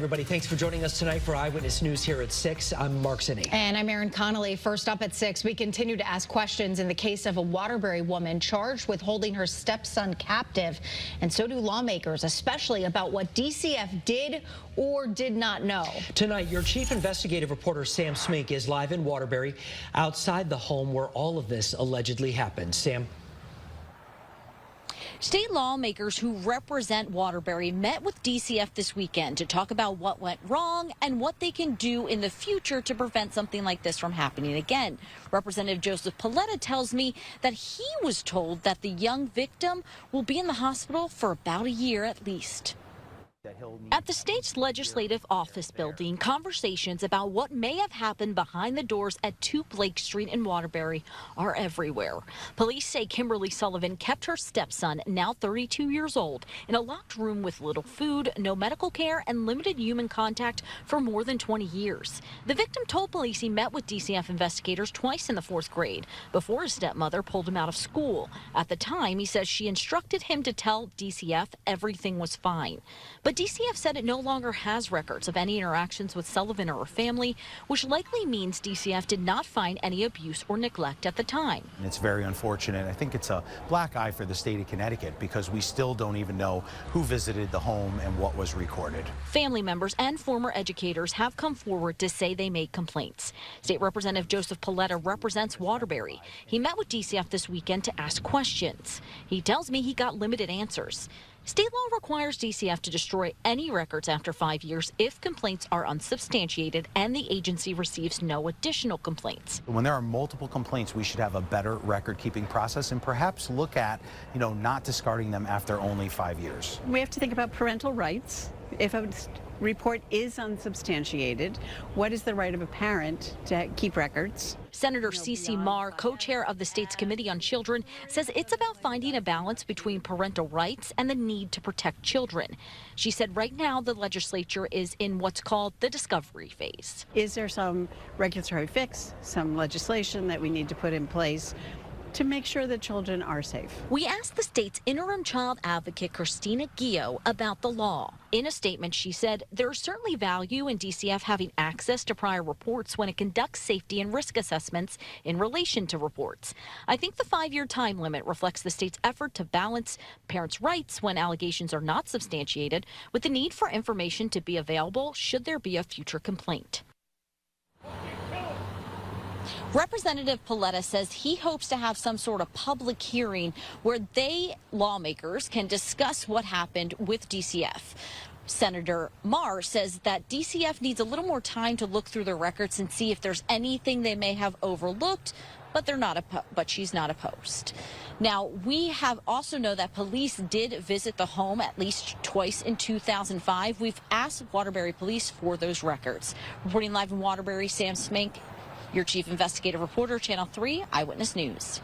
Everybody, thanks for joining us tonight for Eyewitness News here at 6. I'm Mark Sidney. And I'm Erin Connolly. First up at 6, we continue to ask questions in the case of a Waterbury woman charged with holding her stepson captive. And so do lawmakers, especially about what DCF did or did not know. Tonight, your chief investigative reporter, Sam Smink, is live in Waterbury, outside the home where all of this allegedly happened. Sam. State lawmakers who represent Waterbury met with DCF this weekend to talk about what went wrong and what they can do in the future to prevent something like this from happening again. Representative Joseph Paletta tells me that he was told that the young victim will be in the hospital for about a year at least. At the state's legislative office building, conversations about what may have happened behind the doors at 2 Blake Street in Waterbury are everywhere. Police say Kimberly Sullivan kept her stepson, now 32 years old, in a locked room with little food, no medical care, and limited human contact for more than 20 years. The victim told police he met with DCF investigators twice in the 4th grade before his stepmother pulled him out of school. At the time, he says she instructed him to tell DCF everything was fine. But DCF said it no longer has records of any interactions with Sullivan or her family, which likely means DCF did not find any abuse or neglect at the time. It's very unfortunate. I think it's a black eye for the state of Connecticut because we still don't even know who visited the home and what was recorded. Family members and former educators have come forward to say they made complaints. State Representative Joseph Paletta represents Waterbury. He met with DCF this weekend to ask questions. He tells me he got limited answers. State law requires DCF to destroy any records after 5 years if complaints are unsubstantiated and the agency receives no additional complaints. When there are multiple complaints, we should have a better record-keeping process and perhaps look at, not discarding them after only 5 years. We have to think about parental rights. If a report is unsubstantiated, what is the right of a parent to keep records? Senator C.C. Marr, co-chair of the state's Committee on Children, says it's about finding a balance between parental rights and the need to protect children. She said right now the legislature is in what's called the discovery phase. Is there some regulatory fix, some legislation that we need to put in place to make sure that children are safe? We asked the state's interim child advocate, Christina Gio, about the law. In a statement, she said there is certainly value in DCF having access to prior reports when it conducts safety and risk assessments in relation to reports. I think the 5-year time limit reflects the state's effort to balance parents' rights when allegations are not substantiated with the need for information to be available should there be a future complaint. Representative Paletta says he hopes to have some sort of public hearing where lawmakers, can discuss what happened with DCF. Senator Marr says that DCF needs a little more time to look through their records and see if there's anything they may have overlooked, but she's not opposed. Now, we have also know that police did visit the home at least twice in 2005. We've asked Waterbury Police for those records. Reporting live in Waterbury, Sam Smink, your chief investigative reporter, Channel 3 Eyewitness News.